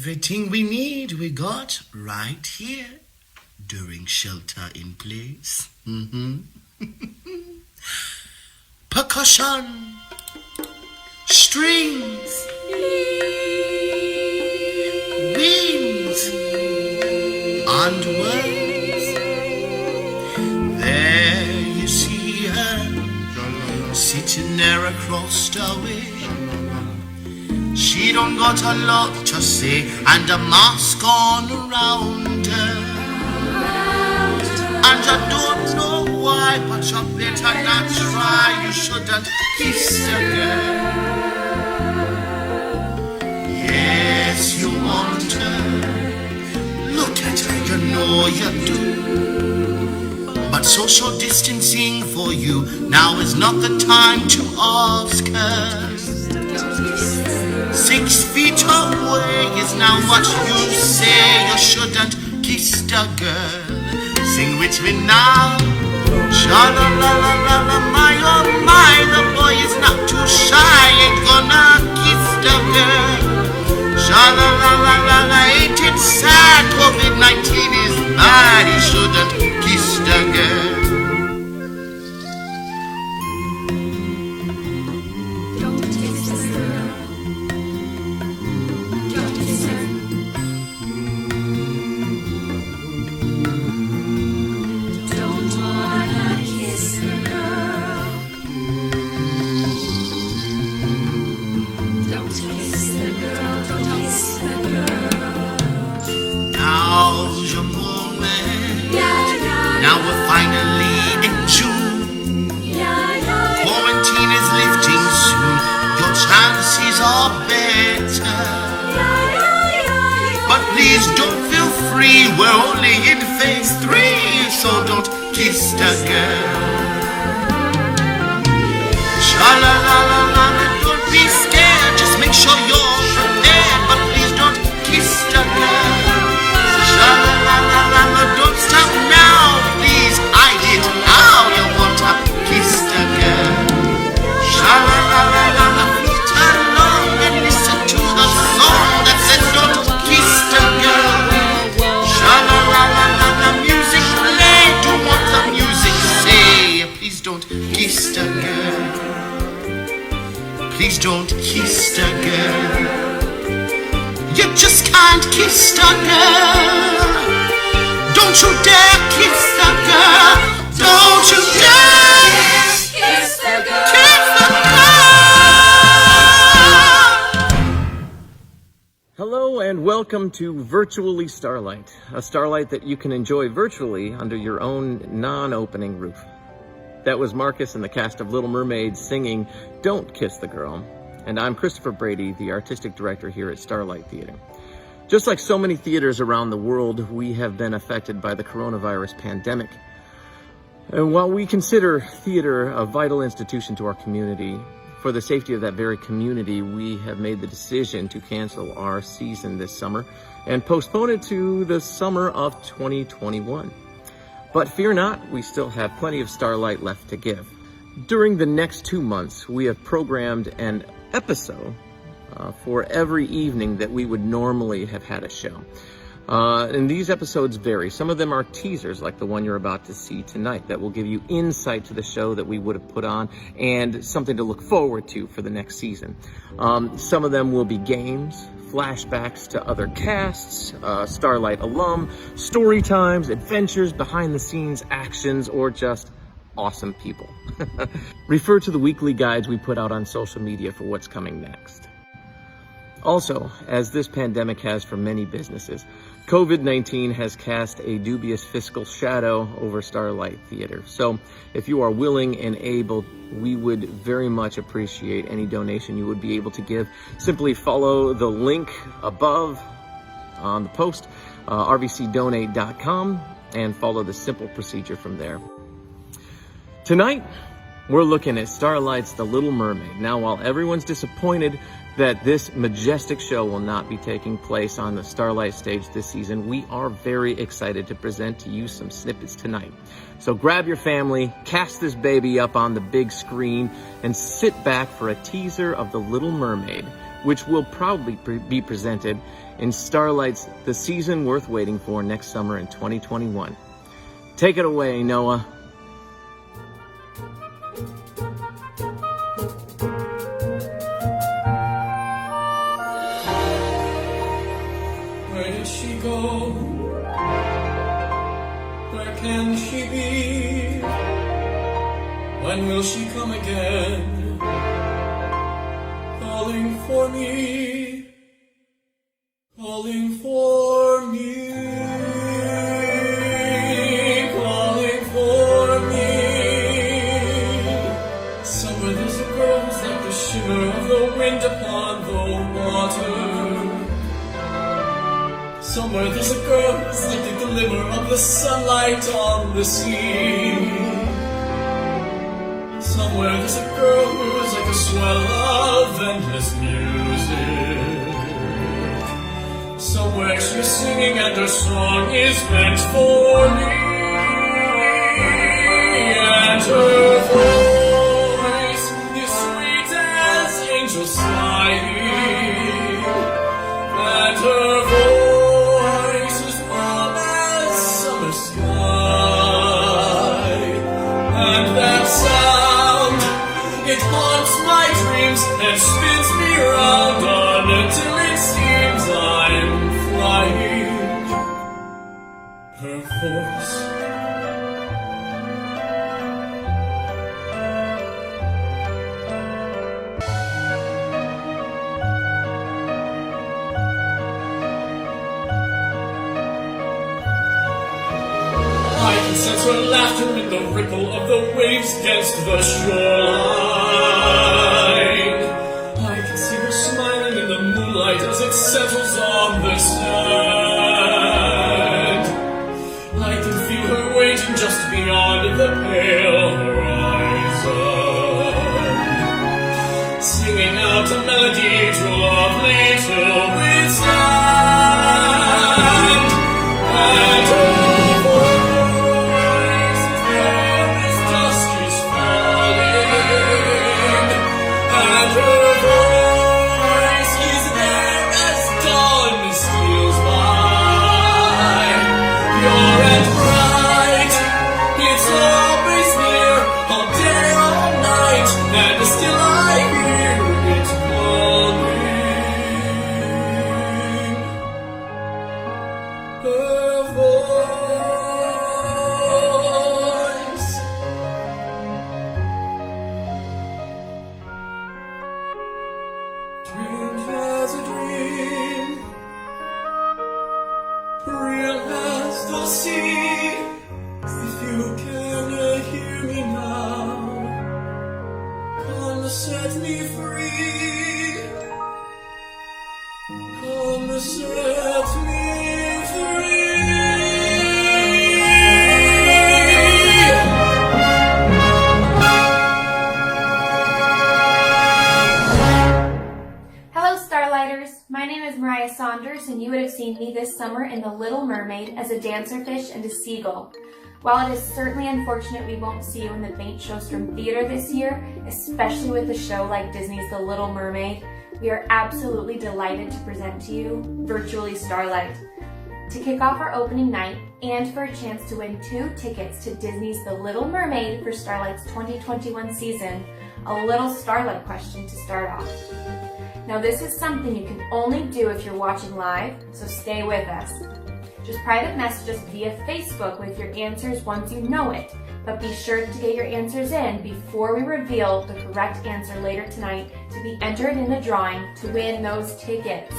Everything we need we got right here during shelter in place. Percussion, strings, winds, and words. There you see her sitting there across the way. She don't got a lot to say, and a mask on around her. And I don't know why, but you better not try. You shouldn't kiss the girl. Yes, you want her. Look at her, you know you do. But social distancing for you now is not the time to ask her. 6 feet away is now what you say. You shouldn't kiss the girl. Sing with me now. Sha-la-la-la-la-la, my oh my. The boy is not too shy. Ain't gonna kiss the girl. Sha-la-la-la-la-la, ain't it sad? COVID-19 is bad. He shouldn't kiss the girl. Chances are better. But please don't feel free. We're only in phase 3, so don't kiss the girl. Sha-la-la-la-la, don't be scared. Just make sure you're prepared. But please don't kiss the girl. Sha-la-la-la-la, don't stop now. Please hide it how you want to kiss the girl. Sha-la-la-la-la. Kiss the girl. Please don't kiss the girl. You just can't kiss the girl. Don't you dare kiss the girl. Don't you dare kiss the girl. Kiss the girl. Hello and welcome to Virtually Starlight, a starlight that you can enjoy virtually under your own non-opening roof. That was Marcus and the cast of Little Mermaid singing Don't Kiss the Girl. And I'm Christopher Brady, the artistic director here at Starlight Theatre. Just like so many theaters around the world, we have been affected by the coronavirus pandemic. And while we consider theater a vital institution to our community, for the safety of that very community, we have made the decision to cancel our season this summer and postpone it to the summer of 2021. But fear not, we still have plenty of Starlight left to give. During the next 2 months, we have programmed an episode for every evening that we would normally have had a show. And these episodes vary. Some of them are teasers, like the one you're about to see tonight, that will give you insight to the show that we would have put on and something to look forward to for the next season. Some of them will be games, flashbacks to other casts, Starlight alum, story times, adventures, behind the scenes actions, or just awesome people. Refer to the weekly guides we put out on social media for what's coming next. Also, as this pandemic has for many businesses, COVID-19 has cast a dubious fiscal shadow over Starlight Theatre. So if you are willing and able, we would very much appreciate any donation you would be able to give. Simply follow the link above on the post, rvcdonate.com, and follow the simple procedure from there. Tonight, We're looking at Starlight's The Little Mermaid. Now, while everyone's disappointed that this majestic show will not be taking place on the Starlight stage this season, we are very excited to present to you some snippets tonight. So grab your family, cast this baby up on the big screen, and sit back for a teaser of The Little Mermaid, which will probably be presented in Starlight's The Season Worth Waiting For next summer in 2021. Take it away, Noah. Where did she go? Where can she be? When will she come again? Calling for me, calling for me, calling for me. Somewhere there's a girl who's like the shimmer of the wind upon the water. Somewhere there's a girl who's like the glimmer of the sunlight on the sea. Somewhere there's a girl who's like a swell of endless music. Somewhere she's singing and her song is meant for me. And her voice is sweet as angels sighing. And her voice is warm as summer sky. And that sound, it haunts my dreams and spins me round until it seems I'm flying. Her voice. I can sense her laughter in the ripple of the waves against the shoreline. I can see her smiling in the moonlight as it settles on the sand. I can feel her waiting just beyond the pale horizon, singing out a melody too lovely till we stand. And her voice is there as dusk is falling. And her voice is there as dawn steals by. Pure and bright, it's always near, all day, all night, and still I hear it calling. Her voice. Dreamed as a dream, real as the sea. If you can hear me now, come set me free. Come set me free. Hello, Starlighters. My name is Mariah Saunders, and you would have seen me this summer in The Little Mermaid as a dancerfish and a seagull. While it is certainly unfortunate we won't see you in the Bengt Sjostrom Theatre this year, especially with a show like Disney's The Little Mermaid, we are absolutely delighted to present to you Virtually Starlight. To kick off our opening night, and for a chance to win 2 tickets to Disney's The Little Mermaid for Starlight's 2021 season, a little Starlight question to start off. Now, this is something you can only do if you're watching live, so stay with us. Just private message us via Facebook with your answers once you know it, but be sure to get your answers in before we reveal the correct answer later tonight to be entered in the drawing to win those tickets.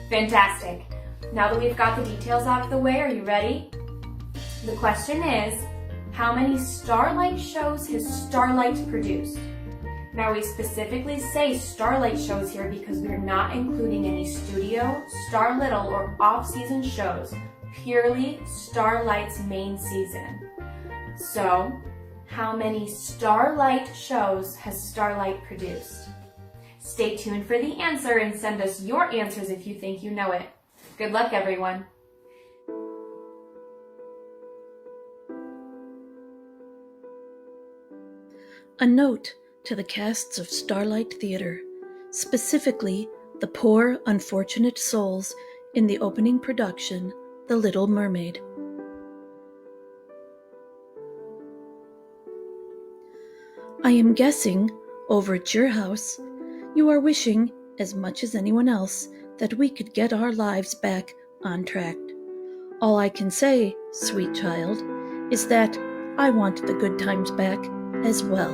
Fantastic. Now that we've got the details out of the way, are you ready? The question is, how many Starlight shows has Starlight produced? Now, we specifically say Starlight shows here because we are not including any studio, Star Little, or off-season shows, purely Starlight's main season. So, How many Starlight shows has Starlight produced? Stay tuned for the answer and send us your answers if you think you know it. Good luck, everyone. A note to the casts of Starlight Theatre, specifically the poor, unfortunate souls in the opening production, The Little Mermaid. I am guessing, over at your house, you are wishing, as much as anyone else, that we could get our lives back on track. All I can say, sweet child, is that I want the good times back as well.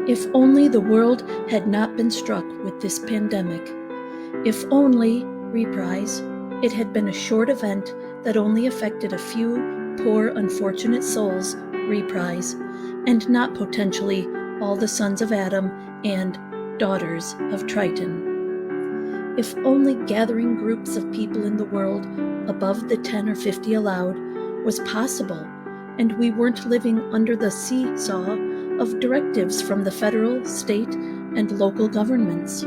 If only the world had not been struck with this pandemic. If only, reprise, it had been a short event that only affected a few poor, unfortunate souls, reprise, and not potentially all the sons of Adam and daughters of Triton. If only gathering groups of people in the world above the 10 or 50 allowed was possible, and we weren't living under the seesaw of directives from the federal, state, and local governments.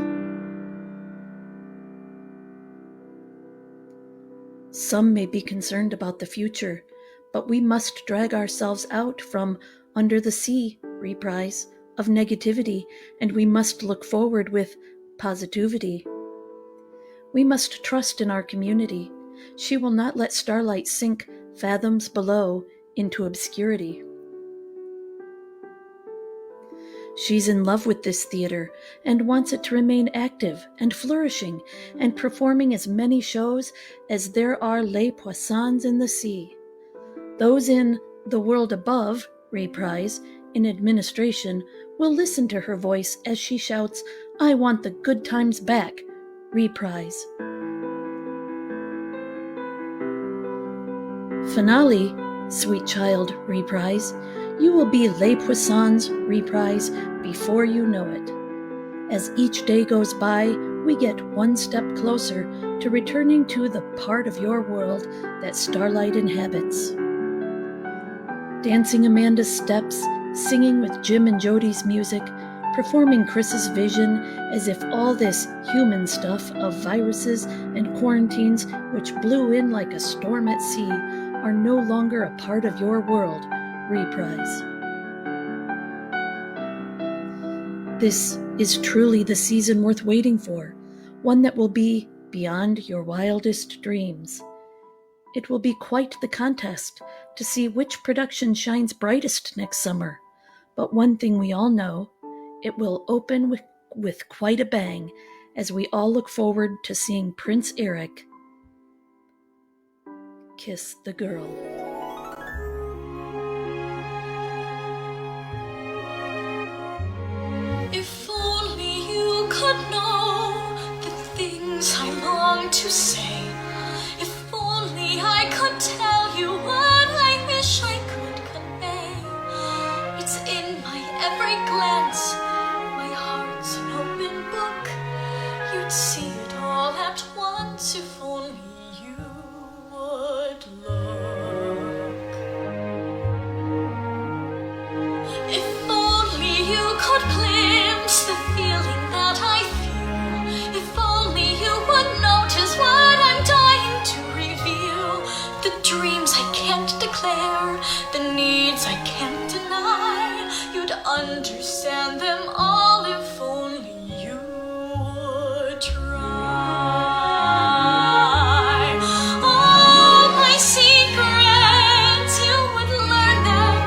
Some may be concerned about the future, but we must drag ourselves out from under the sea, reprise, of negativity, and we must look forward with positivity. We must trust in our community. She will not let Starlight sink fathoms below into obscurity. She's in love with this theater and wants it to remain active and flourishing and performing as many shows as there are les poissons in the sea. Those in the world above, reprise, in administration, will listen to her voice as she shouts, "I want the good times back," reprise. Finale, sweet child, reprise. You will be les poissons, reprise, before you know it. As each day goes by, we get one step closer to returning to the part of your world that Starlight inhabits. Dancing Amanda's steps, singing with Jim and Jody's music, performing Chris's vision, as if all this human stuff of viruses and quarantines which blew in like a storm at sea are no longer a part of your world, reprise. This is truly the season worth waiting for, one that will be beyond your wildest dreams. It will be quite the contest to see which production shines brightest next summer, but one thing we all know, it will open with quite a bang as we all look forward to seeing Prince Eric kiss the girl. If only you could know the things I long to say. If only I could tell you what I wish I could convey. It's in my every glance, my heart's an open book. You'd see it all at once if only you would look. If only you could glimpse the feeling that I feel. If only you would notice what I'm dying to reveal. The dreams I can't declare, the needs I can't deny. You'd understand them all if only you would try. All my secrets, you would learn them.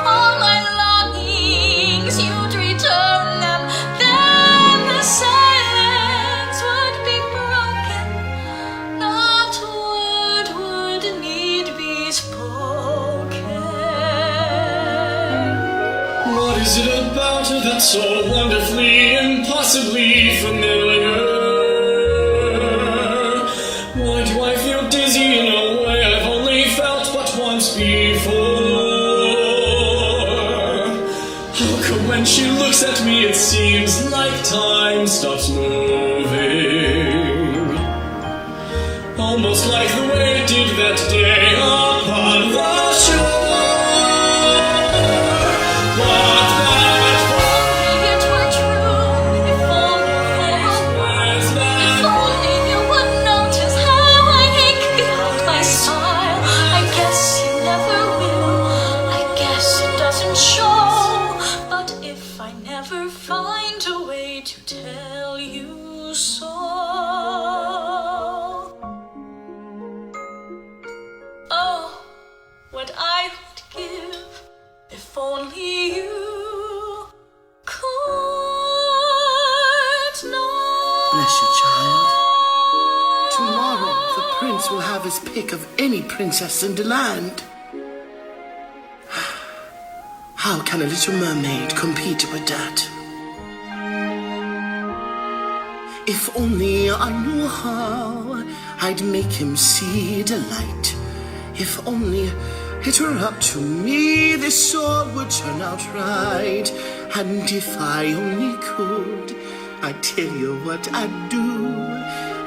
All my longings, you'd return them. Then the silence would be broken. Not a word would need be spoken. What is it about her that's so wonderfully, impossibly familiar? Why do I feel dizzy in a way I've only felt but once before? How come when she looks at me it seems like time stops moving? Almost like the way it did that day upon the find a way to tell you so. Oh, what I would give if only you could know. Bless you, child. Tomorrow, the prince will have his pick of any princess in the land. How can a little mermaid compete with that? If only I knew how, I'd make him see the light. If only it were up to me, this all would turn out right. And if I only could, I'd tell you what I'd do.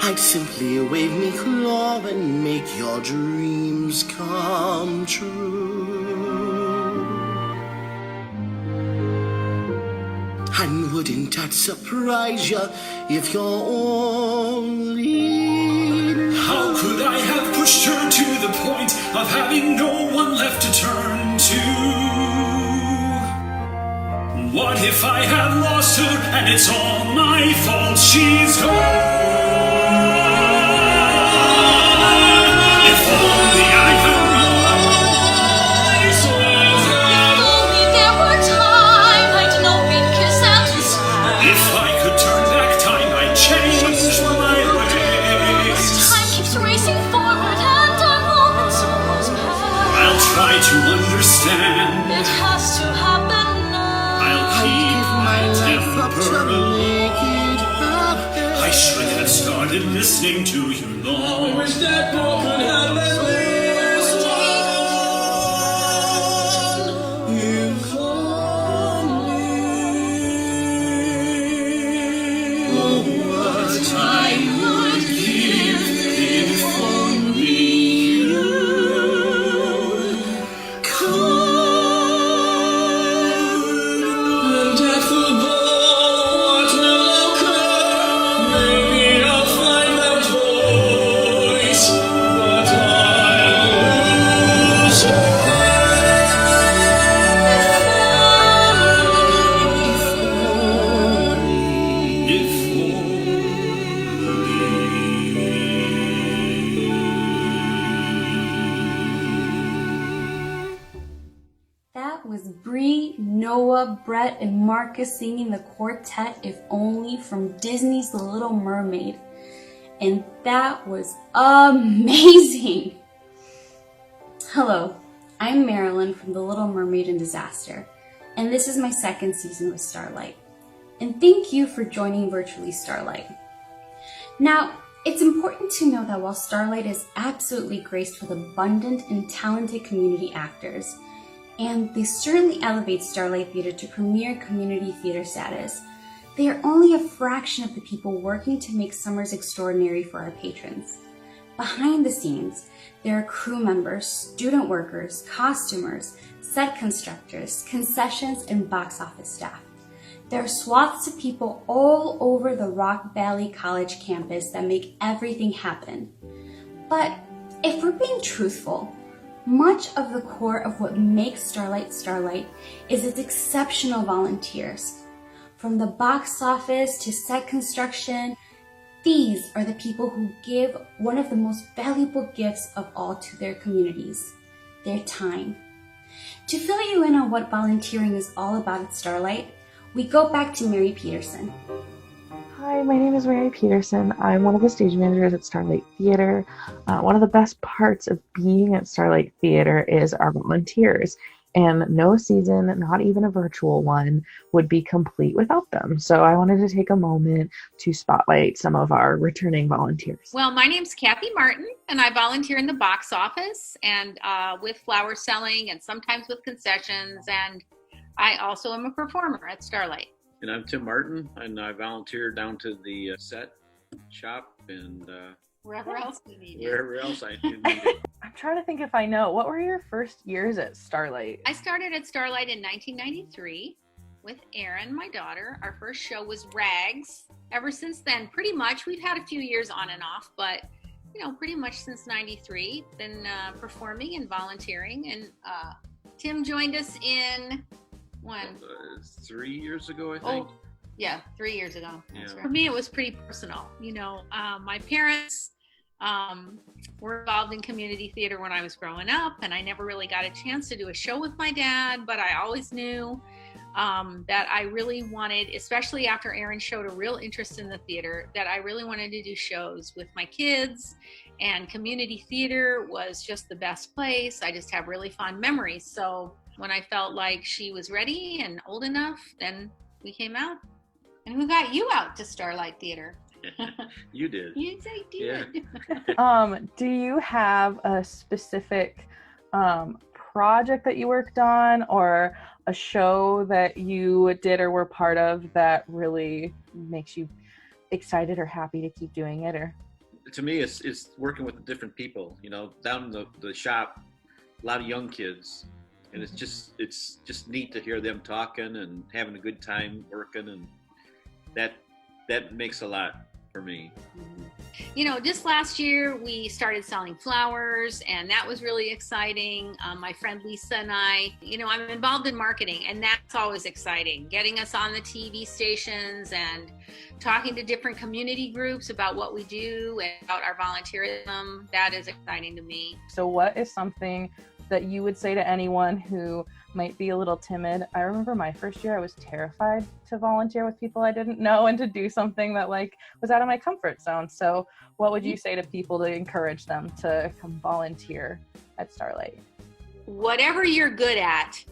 I'd simply wave me claw and make your dreams come true. And wouldn't that surprise you if you're only... How could I have pushed her to the point of having no one left to turn to? What if I have lost her and it's all my fault she's gone? If only I had try to understand. It has to happen now. I'll keep my temper low. I should have started listening to you long. I wish that book could have been listened. If only what I would give if only you. Noah, Brett, and Marcus singing the quartet If Only from Disney's The Little Mermaid. And that was amazing! Hello, I'm Marilyn from The Little Mermaid and Disaster, and this is my second season with Starlight. And thank you for joining Virtually Starlight. Now, it's important to know that while Starlight is absolutely graced with abundant and talented community actors, and they certainly elevate Starlight Theatre to premier community theatre status, they are only a fraction of the people working to make summers extraordinary for our patrons. Behind the scenes, there are crew members, student workers, costumers, set constructors, concessions, and box office staff. There are swaths of people all over the Valley College campus that make everything happen. But if we're being truthful, much of the core of what makes Starlight Starlight is its exceptional volunteers. From the box office to set construction, these are the people who give one of the most valuable gifts of all to their communities, their time. To fill you in on what volunteering is all about at Starlight, we go back to Mary Peterson. Hi, my name is Mary Peterson. I'm one of the stage managers at Starlight Theatre. One of the best parts of being at Starlight Theatre is our volunteers, and no season, not even a virtual one, would be complete without them. So I wanted to take a moment to spotlight some of our returning volunteers. Well, my name's Kathy Martin, and I volunteer in the box office and with flower selling and sometimes with concessions, and I also am a performer at Starlight. And I'm Tim Martin, and I volunteer down to the set shop and wherever else you need it. Wherever else I need it. I'm trying to think if I know. What were your first years at Starlight? I started at Starlight in 1993 with Erin, my daughter. Our first show was Rags. Ever since then, pretty much, we've had a few years on and off, but pretty much since 93, been performing and volunteering. And Tim joined us in... 3 years ago, I think. Yeah, 3 years ago. Yeah. For me, it was pretty personal. My parents were involved in community theater when I was growing up, and I never really got a chance to do a show with my dad, but I always knew that I really wanted, especially after Aaron showed a real interest in the theater, that I really wanted to do shows with my kids, and community theater was just the best place. I just have really fond memories. So when I felt like she was ready and old enough, then we came out. And who got you out to Starlight Theater? You did. You did. Yeah. Do you have a specific project that you worked on, or a show that you did or were part of that really makes you excited or happy to keep doing it? Or To me, it's working with the different people. Down in the shop, a lot of young kids, and it's just neat to hear them talking and having a good time working, and that makes a lot for me. Just last year we started selling flowers, and that was really exciting. My friend Lisa and I, I'm involved in marketing, and that's always exciting. Getting us on the TV stations and talking to different community groups about what we do and about our volunteerism, that is exciting to me. so what is something that you would say to anyone who might be a little timid? I remember my first year, I was terrified to volunteer with people I didn't know and to do something that was out of my comfort zone. So what would you say to people to encourage them to come volunteer at Starlight? Whatever you're good at,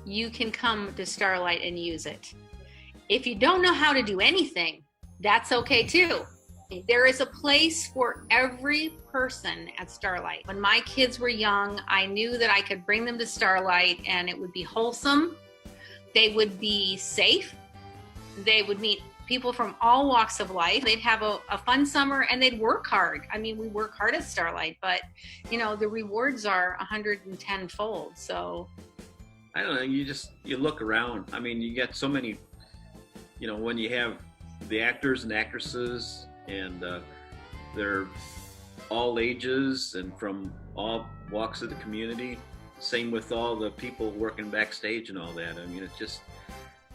you can come to Starlight and use it. If you don't know how to do anything, that's okay too. There is a place for every person at Starlight. When my kids were young, I knew that I could bring them to Starlight and it would be wholesome. They would be safe. They would meet people from all walks of life. They'd have a fun summer, and they'd work hard. I mean, we work hard at Starlight, but the rewards are 110-fold. So I don't know. You look around. I mean, you get so many. When you have the actors and actresses, and they're all ages and from all walks of the community. Same with all the people working backstage and all that. I mean,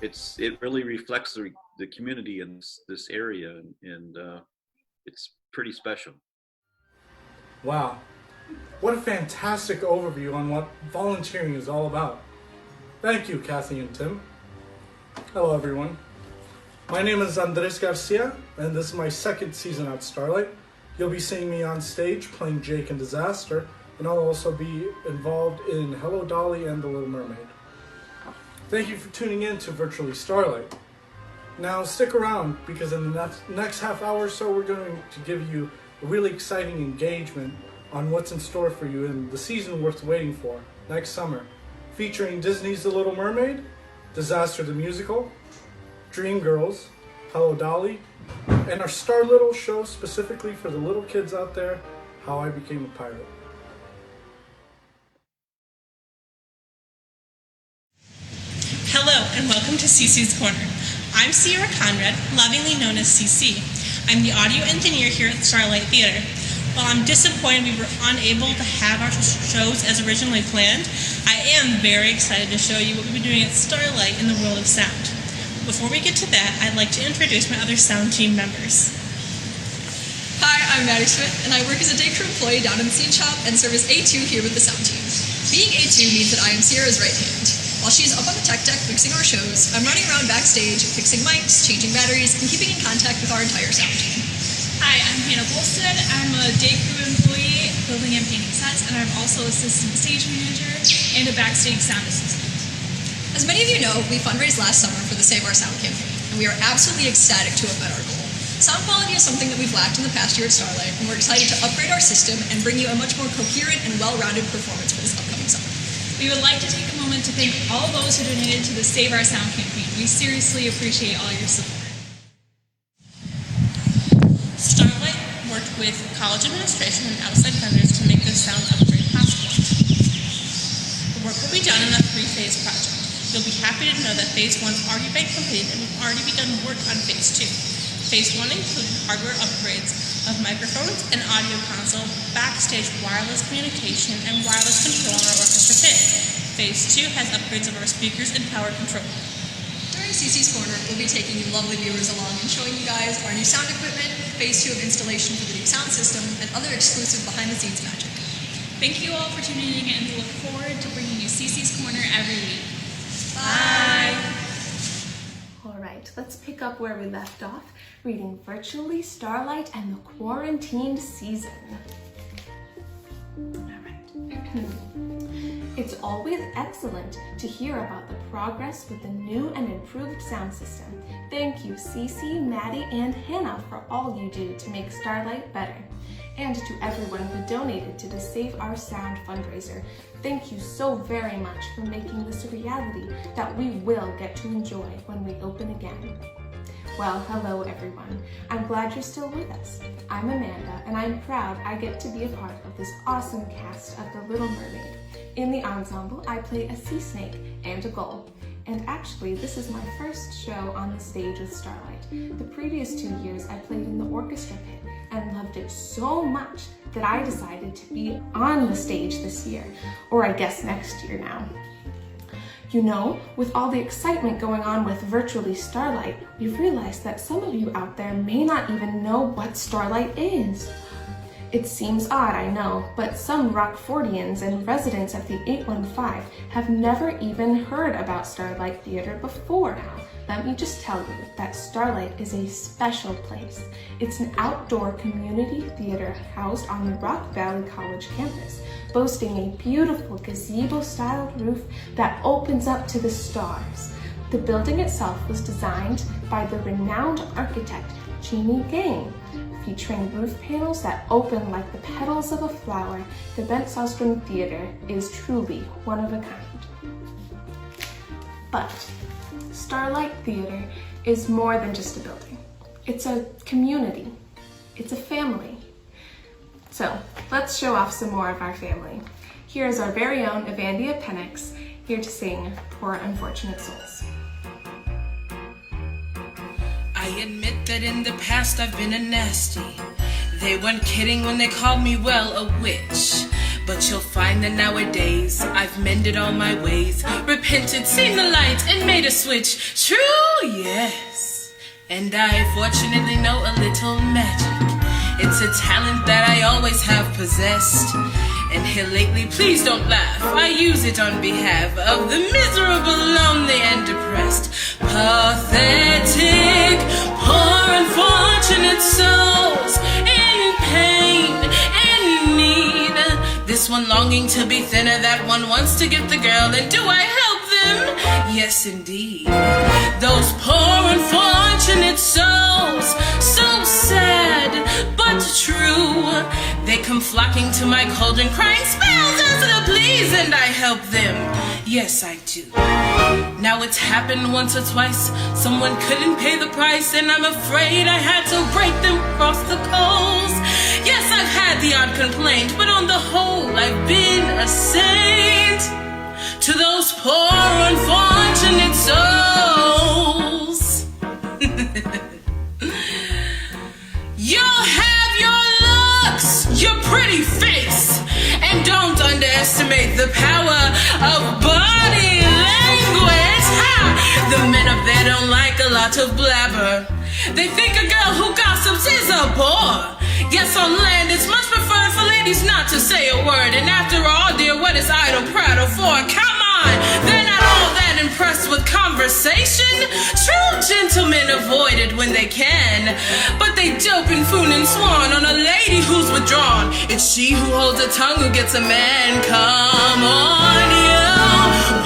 it really reflects the community in this area, and it's pretty special. Wow, what a fantastic overview on what volunteering is all about. Thank you, Kathy and Tim. Hello, everyone. My name is Andres Garcia, and this is my second season at Starlight. You'll be seeing me on stage playing Jake in Disaster, and I'll also be involved in Hello Dolly and The Little Mermaid. Thank you for tuning in to Virtually Starlight. Now stick around, because in the next half hour or so we're going to give you a really exciting engagement on what's in store for you in the season worth waiting for next summer, featuring Disney's The Little Mermaid, Disaster the Musical, Dreamgirls, Hello Dolly, and our Star Little show specifically for the little kids out there, How I Became a Pirate. Hello and welcome to CC's Corner. I'm Sierra Conrad, lovingly known as CC. I'm the audio engineer here at Starlight Theatre. While I'm disappointed we were unable to have our shows as originally planned, I am very excited to show you what we'll be doing at Starlight in the world of sound. Before we get to that, I'd like to introduce my other sound team members. Hi, I'm Maddie Schmidt, and I work as a day crew employee down in the scene shop and serve as A2 here with the sound team. Being A2 means that I am Sierra's right hand. While she's up on the tech deck mixing our shows, I'm running around backstage, fixing mics, changing batteries, and keeping in contact with our entire sound team. Hi, I'm Hannah Bolstead. I'm a day crew employee building and painting sets, and I'm also assistant stage manager and a backstage sound assistant. As many of you know, we fundraised last summer for the Save Our Sound campaign, and we are absolutely ecstatic to have met our goal. Sound quality is something that we've lacked in the past year at Starlight, and we're excited to upgrade our system and bring you a much more coherent and well-rounded performance for this upcoming summer. We would like to take a moment to thank all those who donated to the Save Our Sound campaign. We seriously appreciate all your support. Starlight worked with college administration and outside vendors to make this sound upgrade possible. The work will be done in a three-phase project. You'll be happy to know that Phase 1's already been completed and we've already begun work on Phase 2. Phase 1 included hardware upgrades of microphones and audio console, backstage wireless communication, and wireless control on our orchestra pit. Phase 2 has upgrades of our speakers and power control. During during CC's Corner, we'll be taking you lovely viewers along and showing you guys our new sound equipment, phase 2 of installation for the new sound system, and other exclusive behind-the-scenes magic. Thank you all for tuning in, and we look forward to bringing you CC's Corner every week. Bye! All right, let's pick up where we left off, reading Virtually Starlight and the Quarantined Season. All right. It's always excellent to hear about the progress with the new and improved sound system. Thank you, Cece, Maddie, and Hannah for all you do to make Starlight better. And to everyone who donated to the Save Our Sound fundraiser. Thank you so very much for making this a reality that we will get to enjoy when we open again. Well, hello everyone. I'm glad you're still with us. I'm Amanda, and I'm proud I get to be a part of this awesome cast of The Little Mermaid. In the ensemble, I play a sea snake and a gull. And actually, this is my first show on the stage with Starlight. The previous 2 years, I played in the orchestra pit and loved it so much that I decided to be on the stage this year, or I guess next year now. You know, with all the excitement going on with Virtually Starlight, we've realized that some of you out there may not even know what Starlight is. It seems odd, I know, but some Rockfordians and residents of the 815 have never even heard about Starlight Theatre before now. Let me just tell you that Starlight is a special place. It's an outdoor community theater housed on the Valley College campus, boasting a beautiful gazebo-styled roof that opens up to the stars. The building itself was designed by the renowned architect Jeannie Gang, featuring roof panels that open like the petals of a flower. The Bengt Sjostrom Theatre is truly one of a kind. But Starlight Theatre is more than just a building. It's a community. It's a family. So let's show off some more of our family. Here's our very own Evandia Penix, here to sing Poor Unfortunate Souls. I admit that in the past I've been a nasty. They weren't kidding when they called me, well, a witch. But you'll find that nowadays I've mended all my ways, repented, seen the light, and made a switch. True, yes. And I fortunately know a little magic. It's a talent that I always have possessed. And here lately, please don't laugh, I use it on behalf of the miserable, lonely, and depressed. Pathetic, poor, unfortunate souls in pain and need. This one longing to be thinner, that one wants to get the girl, and do I help them? Yes, indeed. Those poor, unfortunate souls, so sad, but true. They come flocking to my cauldron, crying spells as to please, and I help them. Yes, I do. Now it's happened once or twice. Someone couldn't pay the price, and I'm afraid I had to break them across the coals. Yes, I've had the odd complaint, but on the whole, I've been a saint to those poor, unfortunate souls. You'll have your looks, your pretty face, and don't underestimate the power of body language. Ha! The men up there don't like a lot of blabber. They think a girl who gossips is a bore. Yes, on land it's much preferred for ladies not to say a word. And after all, dear, what is idle prattle for? Come on, they're not all that impressed with conversation. True gentlemen avoid it when they can, but they dope and foon and swan on a lady who's withdrawn. It's she who holds a tongue who gets a man. Come on, you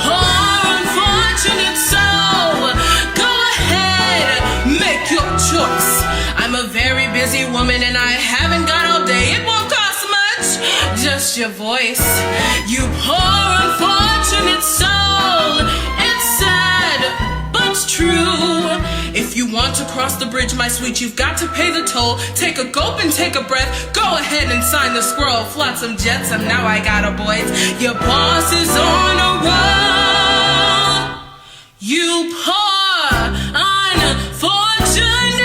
poor unfortunate soul, go ahead, make your choice. I'm a very busy woman and I haven't got all day. It won't cost much, just your voice. You poor unfortunate soul, it's sad, but true. If you want to cross the bridge, my sweet, you've got to pay the toll. Take a gulp and take a breath. Go ahead and sign the scroll. Flotsam jetsam, now I got a boys. Your boss is on a roll. You poor unfortunate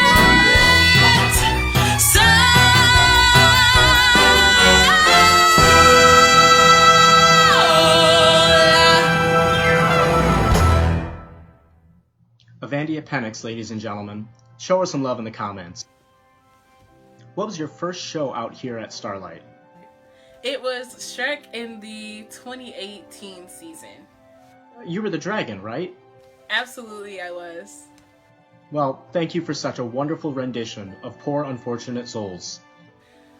Penix, ladies and gentlemen. Show her some love in the comments. What was your first show out here at Starlight? It was Shrek in the 2018 season. You were the dragon, right? Absolutely, I was. Well, thank you for such a wonderful rendition of Poor Unfortunate Souls.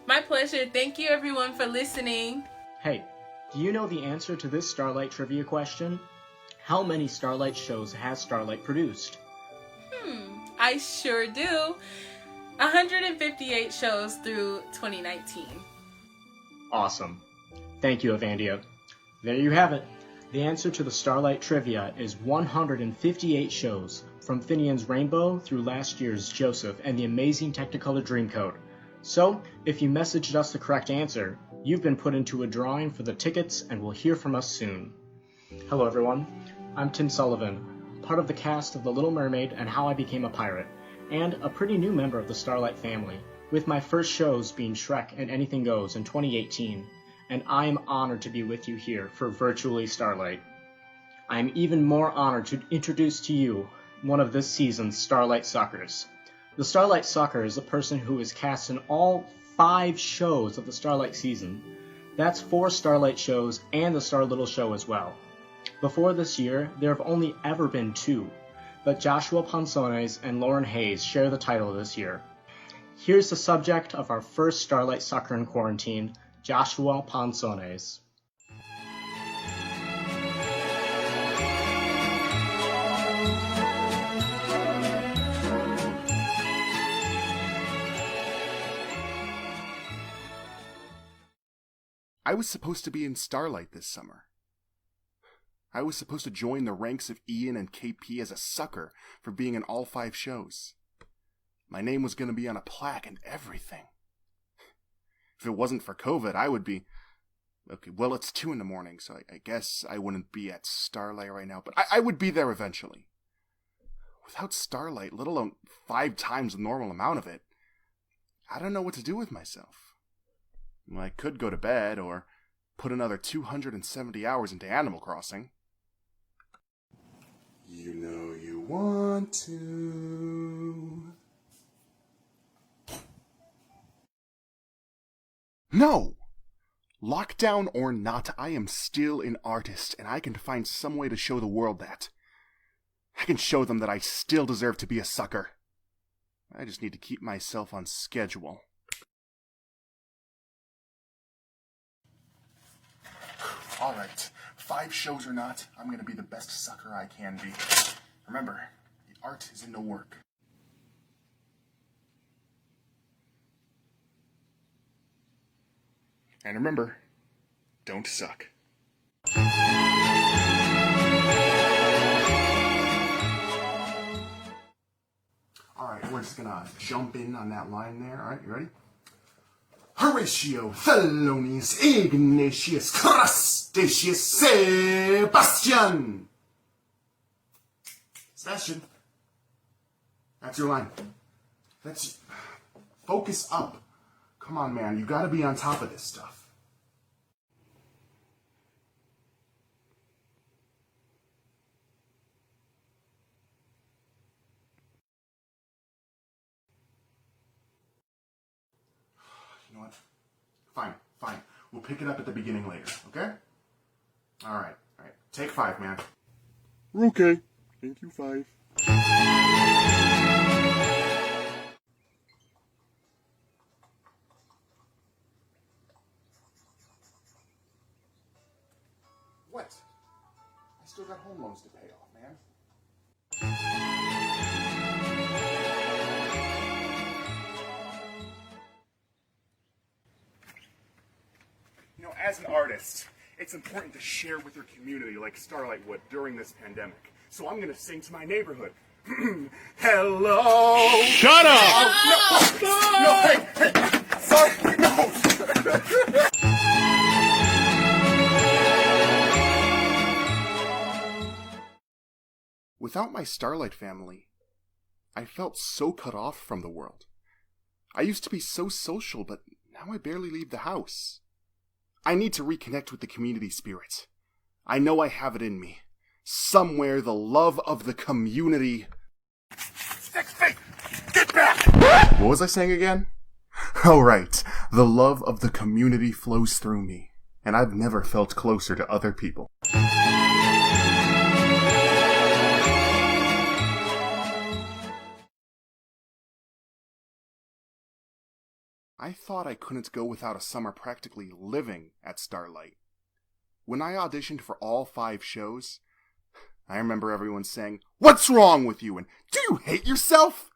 My pleasure. Thank you, everyone, for listening. Hey, do you know the answer to this Starlight trivia question? How many Starlight shows has Starlight produced? I sure do. 158 shows through 2019. Awesome. Thank you, Evandia. There you have it. The answer to the Starlight trivia is 158 shows, from Finian's Rainbow through last year's Joseph and the amazing Technicolor Dreamcoat. So, if you messaged us the correct answer, you've been put into a drawing for the tickets and will hear from us soon. Hello everyone, I'm Tim Sullivan, part of the cast of The Little Mermaid and How I Became a Pirate, and a pretty new member of the Starlight family, with my first shows being Shrek and Anything Goes in 2018, and I am honored to be with you here for Virtually Starlight. I am even more honored to introduce to you one of this season's Starlight Suckers. The Starlight Sucker is a person who is cast in all 5 shows of the Starlight season. That's 4 Starlight shows and the Star Little show as well. Before this year, there have only ever been 2, but Joshua Ponsones and Lauren Hayes share the title this year. Here's the subject of our first Starlight Sucker in quarantine, Joshua Ponsones. I was supposed to be in Starlight this summer. I was supposed to join the ranks of Ian and KP as a sucker for being in all 5 shows. My name was going to be on a plaque and everything. If it wasn't for COVID, I would be... Okay, well, it's 2 a.m, so I guess I wouldn't be at Starlight right now, but I would be there eventually. Without Starlight, let alone 5 times the normal amount of it, I don't know what to do with myself. Well, I could go to bed, or put another 270 hours into Animal Crossing. You know you want to... No! Lockdown or not, I am still an artist, and I can find some way to show the world that. I can show them that I still deserve to be a sucker. I just need to keep myself on schedule. Alright, 5 shows or not, I'm gonna be the best sucker I can be. Remember, the art is in the work. And remember, don't suck. Alright, we're just gonna jump in on that line there. Alright, you ready? Horatio, Thelonious, Ignatius, Crustaceus, Sebastian! Sebastian. That's your line. That's... Focus up. Come on, man. You gotta be on top of this stuff. You know what? Fine. We'll pick it up at the beginning later, okay? Alright. Take 5, man. Okay. Thank you, 5. What? I still got home loans to pay off, man. You know, as an artist, it's important to share with your community like Starlight would during this pandemic. So I'm gonna sing to my neighborhood. Hello! Shut up! No, hey, sorry, no! Without my Starlight family, I felt so cut off from the world. I used to be so social, but now I barely leave the house. I need to reconnect with the community spirit. I know I have it in me. Somewhere the love of the community 6 feet! Get back! What was I saying again? Oh, right. The love of the community flows through me, and I've never felt closer to other people. I thought I couldn't go without a summer practically living at Starlight. When I auditioned for all 5 shows, I remember everyone saying, "What's wrong with you?" and "Do you hate yourself?"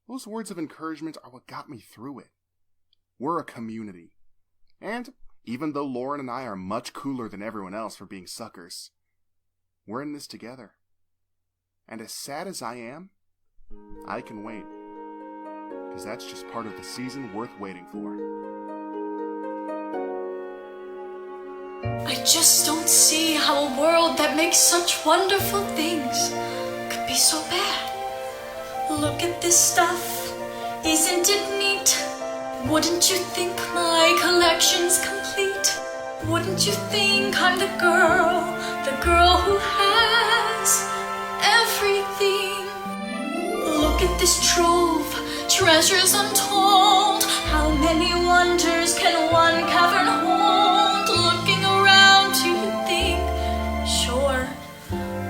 Those words of encouragement are what got me through it. We're a community. And even though Lauren and I are much cooler than everyone else for being suckers, we're in this together. And as sad as I am, I can wait. Because that's just part of the season worth waiting for. I just don't see how a world that makes such wonderful things could be so bad. Look at this stuff, isn't it neat? Wouldn't you think my collection's complete? Wouldn't you think I'm the girl who has everything? Look at this trove, treasures untold. How many wonders can one cavern hold? Looking around you think, sure,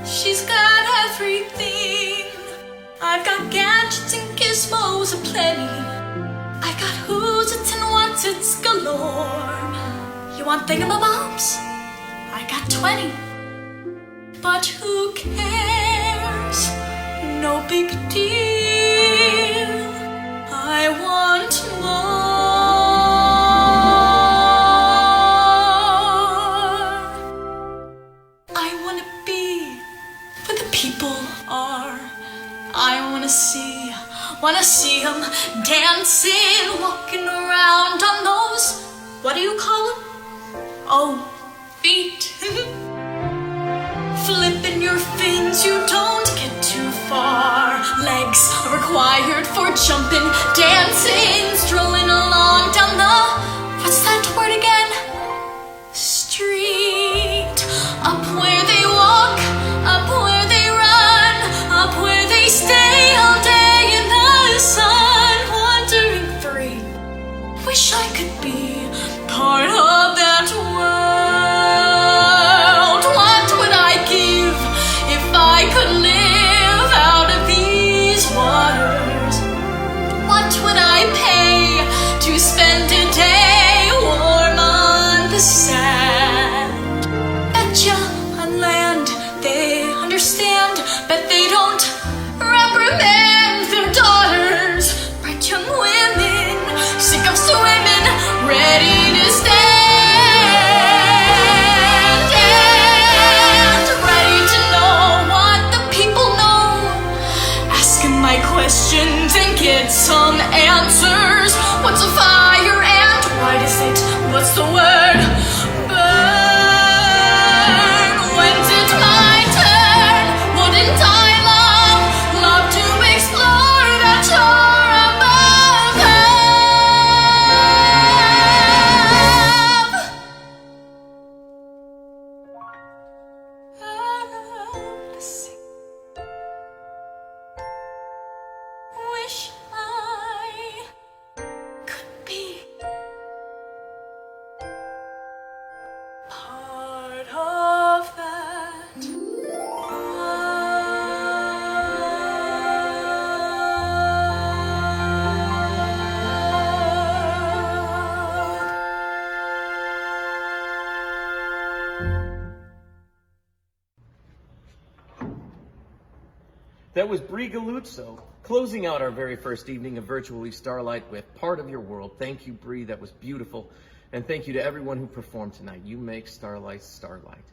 she's got everything. I've got gadgets and gizmos aplenty. I got who's its and what's its galore. You want thingamabobs? I got 20. But who cares? No big deal. I want more. I want to be where the people are. I want to see them dancing, walking around on those, what do you call them? Oh, feet. Flipping your fins, you don't get too far. Legs are required for jumping, dancing, strolling along down the, what's that word again? Street. Up where they walk, up where they run, up where they stay all day in the sun, wandering free. Wish I could be part of that world. What would I give if I could live out of these waters? What would I pay to spend a day warm on the sand? Betcha on land they understand, but they don't reprimand their daughters. Bright young women, sick of swimming, ready to stand, and ready to know what the people know. Asking my questions and get some answers. What's a fire and why does it? What's the word? Burn. When's it my turn? Wouldn't I love to explore that shore above Wish I could be part of that. That was Brie Galuzzo, closing out our very first evening of Virtually Starlight with Part of Your World. Thank you, Brie. That was beautiful. And thank you to everyone who performed tonight. You make Starlight Starlight.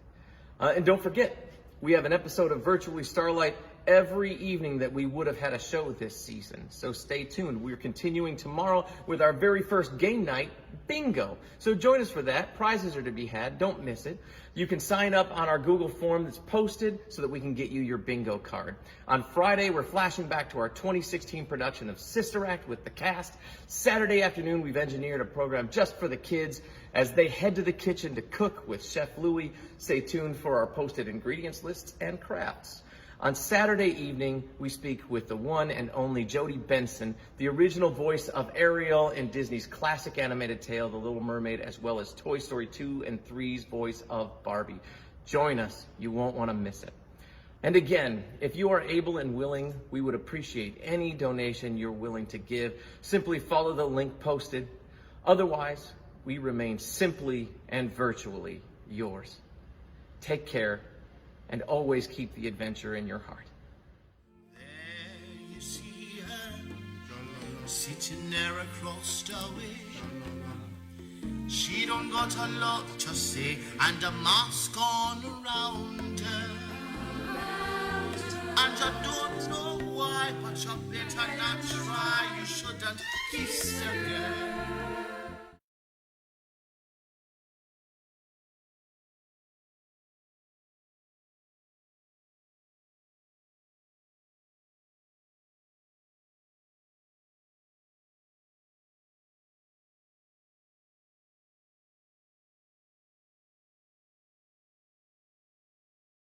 And don't forget, we have an episode of Virtually Starlight every evening that we would have had a show this season. So stay tuned. We're continuing tomorrow with our very first game night, Bingo. So join us for that. Prizes are to be had. Don't miss it. You can sign up on our Google form that's posted so that we can get you your bingo card. On Friday, we're flashing back to our 2016 production of Sister Act with the cast. Saturday afternoon, we've engineered a program just for the kids as they head to the kitchen to cook with Chef Louie. Stay tuned for our posted ingredients lists and crafts. On Saturday evening, we speak with the one and only Jodie Benson, the original voice of Ariel in Disney's classic animated tale, The Little Mermaid, as well as Toy Story 2 and 3's voice of Barbie. Join us. You won't want to miss it. And again, if you are able and willing, we would appreciate any donation you're willing to give. Simply follow the link posted. Otherwise, we remain simply and virtually yours. Take care, and always keep the adventure in your heart. There you see her, sitting there across the way. She don't got a lot to say, and a mask on around her. And I don't know why, but you better not try. You shouldn't kiss a girl.